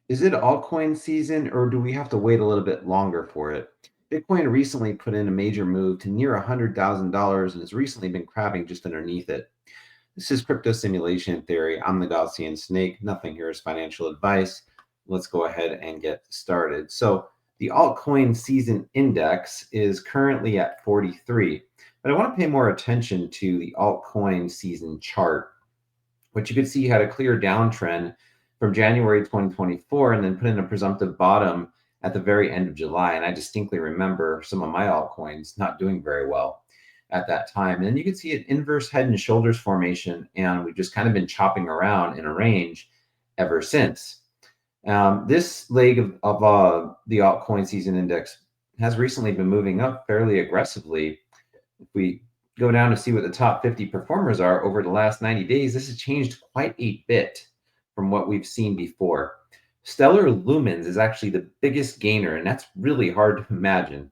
Is it altcoin season or do we have to wait a little bit longer for it? Bitcoin recently put in a major move to near $100,000 and has recently been crabbing just underneath it. This is crypto simulation theory. I'm the Gaussian snake. Nothing here is financial advice. Let's go ahead and get started. So, the altcoin season index is currently at 43, but I want to pay more attention to the altcoin season chart, which you could see had a clear downtrend from January 2024 and then put in a presumptive bottom at the very end of July. And I distinctly remember some of my altcoins not doing very well at that time. And then you can see an inverse head and shoulders formation, and we've just kind of been chopping around in a range ever since. This leg of the altcoin season index has recently been moving up fairly aggressively. If we go down to see what the top 50 performers are over the last 90 days, this has changed quite a bit from what we've seen before. Stellar Lumens is actually the biggest gainer, and that's really hard to imagine.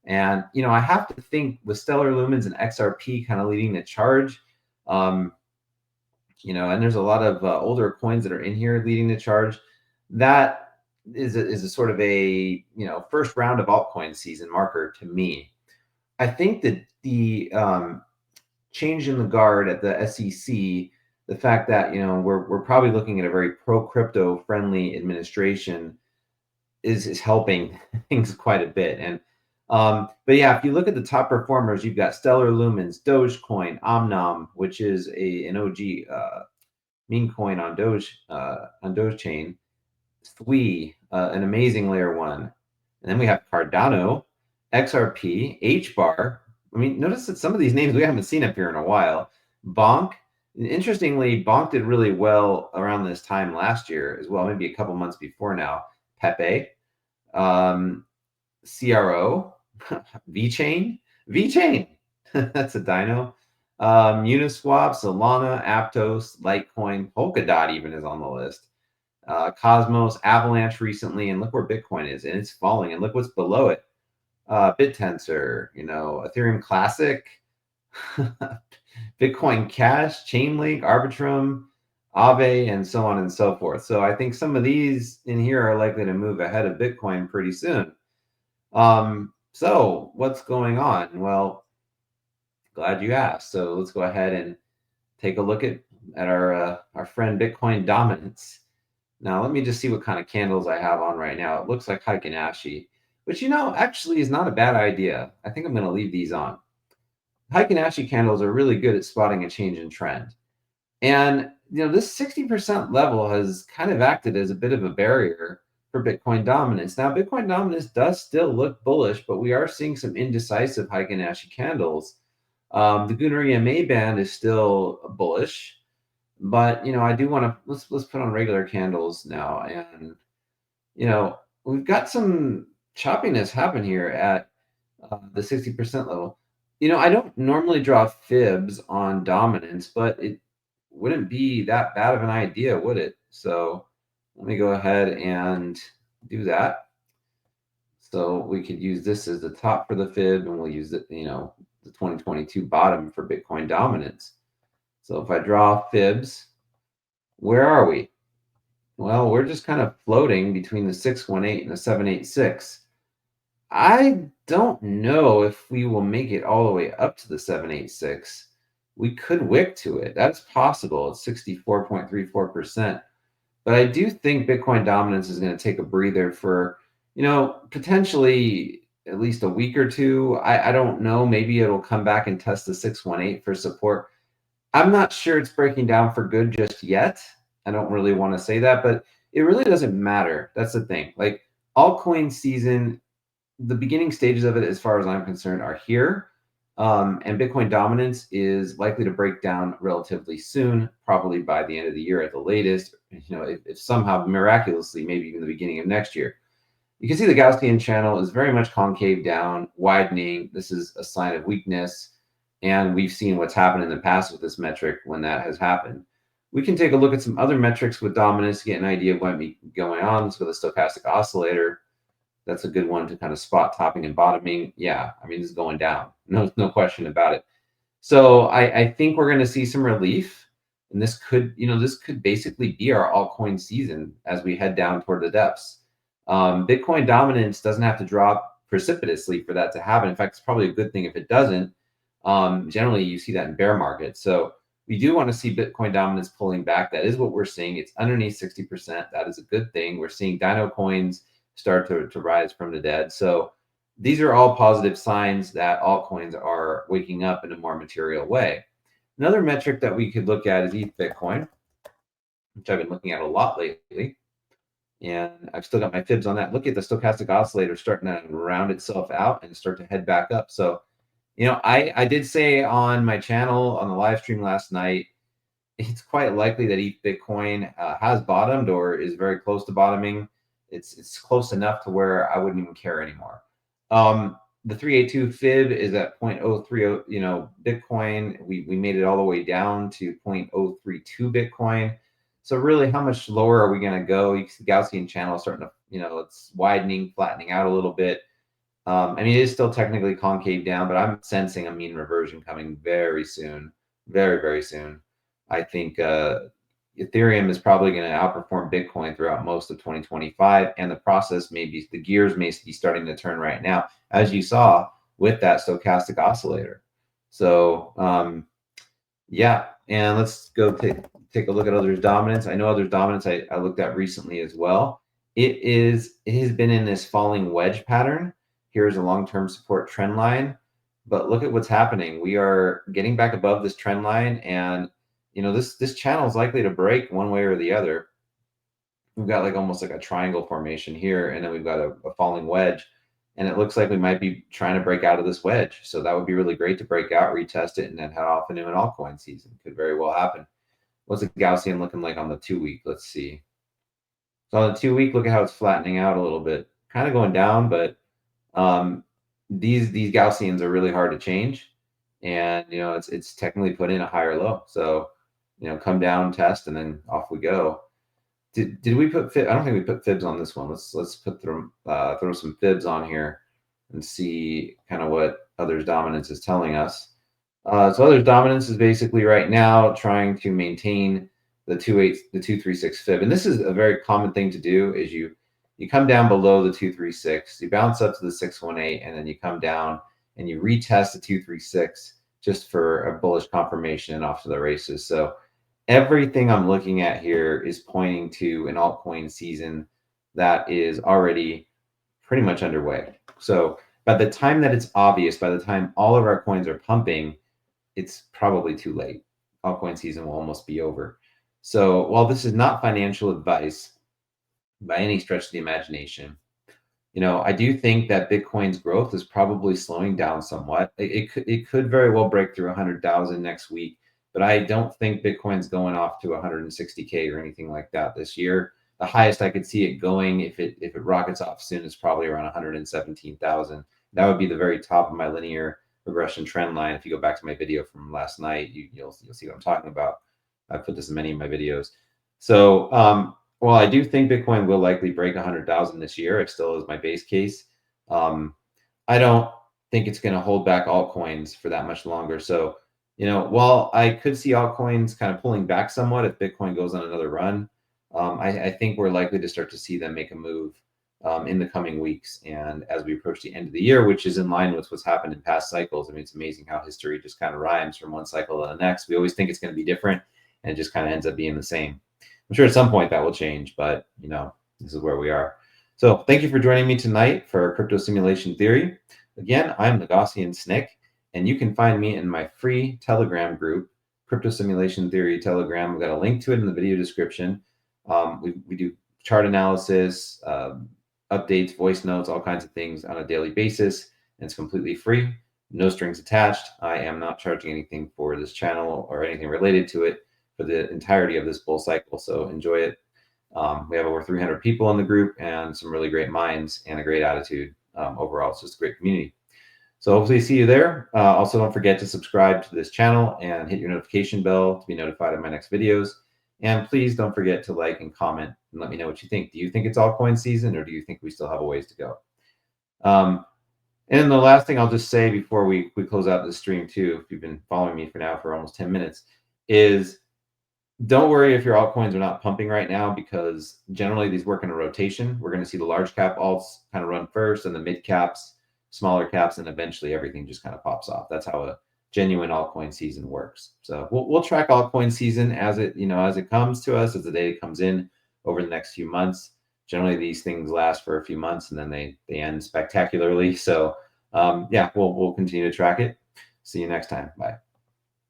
And, I have to think with Stellar Lumens and XRP kind of leading the charge, um, and there's a lot of older coins that are in here leading the charge. That is a sort of a, first round of altcoin season marker to me. I think that the change in the guard at the SEC, the fact that we're probably looking at a very pro crypto friendly administration is helping things quite a bit. And but yeah, if you look at the top performers, you've got Stellar Lumens, Dogecoin, Omnom, which is an OG meme coin on Doge chain, Thui, an amazing layer one, and then we have Cardano, XRP, HBAR. I mean, notice that some of these names we haven't seen up here in a while. Bonk. Interestingly, Bonk did really well around this time last year as well, maybe a couple months before now. Pepe, CRO, VChain, VChain. That's a dino. Uniswap, Solana, Aptos, Litecoin, Polkadot even is on the list. Cosmos, Avalanche recently, and look where Bitcoin is, and it's falling. And look what's below it. BitTensor, Ethereum Classic, Bitcoin Cash, Chainlink, Arbitrum, Aave, and so on and so forth. So I think some of these in here are likely to move ahead of Bitcoin pretty soon. So what's going on? Well, glad you asked. So let's go ahead and take a look at our friend Bitcoin dominance. Now let me just see what kind of candles I have on right now. It looks like Heikin-Ashi, which actually is not a bad idea. I think I'm going to leave these on. Heikin-Ashi candles are really good at spotting a change in trend. And this 60% level has kind of acted as a bit of a barrier for Bitcoin dominance. Now, Bitcoin dominance does still look bullish, but we are seeing some indecisive Heikin-Ashi candles. The Gunnar EMA band is still bullish, but I do want to let's put on regular candles now, and we've got some choppiness happen here at the 60% level. I don't normally draw fibs on dominance, but it wouldn't be that bad of an idea, would it? So let me go ahead and do that. So we could use this as the top for the fib, and we'll use it, the 2022 bottom for Bitcoin dominance. So if I draw fibs, where are we? Well, we're just kind of floating between the 618 and the 786. I don't know if we will make it all the way up to the 786. We could wick to it. That's possible. It's 64.34%. But I do think Bitcoin dominance is going to take a breather for, potentially at least a week or two. I don't know. Maybe it'll come back and test the 618 for support. I'm not sure it's breaking down for good just yet. I don't really want to say that, but it really doesn't matter. That's the thing. Like altcoin season, the beginning stages of it, as far as I'm concerned, are here. And Bitcoin dominance is likely to break down relatively soon, probably by the end of the year at the latest. If somehow miraculously, maybe even the beginning of next year. You can see the Gaussian channel is very much concave down, widening. This is a sign of weakness. And we've seen what's happened in the past with this metric when that has happened. We can take a look at some other metrics with dominance to get an idea of what might be going on. Let's go to the stochastic oscillator. That's a good one to kind of spot topping and bottoming. Yeah, I mean, this is going down. No question about it. So I think we're going to see some relief And this could basically be our altcoin season as we head down toward the depths. Bitcoin dominance doesn't have to drop precipitously for that to happen. In fact, it's probably a good thing if it doesn't. Generally, you see that in bear markets. So we do want to see Bitcoin dominance pulling back. That is what we're seeing. It's underneath 60%. That is a good thing. We're seeing Dino coins start to rise from the dead. So these are all positive signs that altcoins are waking up in a more material way. Another metric that we could look at is ETH Bitcoin, which I've been looking at a lot lately. And I've still got my fibs on that. Look at the stochastic oscillator starting to round itself out and start to head back up. So, I did say on my channel on the live stream last night, it's quite likely that ETH Bitcoin has bottomed or is very close to bottoming. It's close enough to where I wouldn't even care anymore. The 382 fib is at 0.030, Bitcoin. We made it all the way down to 0.032 Bitcoin. So really, how much lower are we going to go? You see the Gaussian channel starting to, it's widening, flattening out a little bit. It is still technically concave down, but I'm sensing a mean reversion coming very soon, very, very soon. I think Ethereum is probably going to outperform Bitcoin throughout most of 2025, and the gears may be starting to turn right now, as you saw with that stochastic oscillator. So, yeah, and let's go take a look at others' dominance. I know others' dominance I looked at recently as well. It has been in this falling wedge pattern. Here's a long-term support trend line, but look at what's happening. We are getting back above this trend line, and this channel is likely to break one way or the other. We've got almost like a triangle formation here, and then we've got a falling wedge, and it looks like we might be trying to break out of this wedge. So that would be really great to break out, retest it, and then head off into an altcoin season. Could very well happen. What's the Gaussian looking like on the 2-week? Let's see. So on the 2-week, look at how it's flattening out a little bit, kind of going down, but these Gaussians are really hard to change, and it's technically put in a higher low. So come down, test, and then off we go. Did we put fib? I don't think we put fibs on this one. Let's throw some fibs on here and see kind of what others dominance is telling us. So others dominance is basically right now trying to maintain the 236 fib, and this is a very common thing to do. Is you come down below the 236, you bounce up to the 618, and then you come down and you retest the 236 just for a bullish confirmation and off to the races. So everything I'm looking at here is pointing to an altcoin season that is already pretty much underway. So by the time that it's obvious, by the time all of our coins are pumping, it's probably too late. Altcoin season will almost be over. So while this is not financial advice by any stretch of the imagination, I do think that Bitcoin's growth is probably slowing down somewhat. It could very well break through 100,000 next week, but I don't think Bitcoin's going off to 160K or anything like that this year. The highest I could see it going, if it rockets off soon, is probably around 117,000. That would be the very top of my linear regression trend line. If you go back to my video from last night, you'll see what I'm talking about. I've put this in many of my videos. So well, I do think Bitcoin will likely break 100,000 this year. It still is my base case. I don't think it's going to hold back altcoins for that much longer. So, while I could see altcoins kind of pulling back somewhat if Bitcoin goes on another run, I think we're likely to start to see them make a move in the coming weeks. And as we approach the end of the year, which is in line with what's happened in past cycles. It's amazing how history just kind of rhymes from one cycle to the next. We always think it's going to be different, and it just kind of ends up being the same. I'm sure at some point that will change, but this is where we are. So thank you for joining me tonight for Crypto Simulation Theory. Again, I'm the Gaussian Snick, and you can find me in my free Telegram group, Crypto Simulation Theory Telegram. I've got a link to it in the video description. We do chart analysis, updates, voice notes, all kinds of things on a daily basis. And it's completely free, no strings attached. I am not charging anything for this channel or anything related to it for the entirety of this bull cycle. So enjoy it. We have over 300 people in the group and some really great minds and a great attitude. Overall, it's just a great community. So hopefully see you there. Also, don't forget to subscribe to this channel and hit your notification bell to be notified of my next videos. And please don't forget to like and comment and let me know what you think. Do you think it's altcoin season, or do you think we still have a ways to go? And the last thing I'll just say before we close out the stream too, if you've been following me for almost 10 minutes, is Don't worry if your altcoins are not pumping right now, because generally these work in a rotation. We're going to see the large cap alts kind of run first, and the mid caps, smaller caps, and eventually everything just kind of pops off. That's how a genuine altcoin season works. So we'll track altcoin season as it, as it comes to us, as the data comes in over the next few months. Generally, these things last for a few months and then they end spectacularly. So yeah, we'll continue to track it. See you next time. Bye.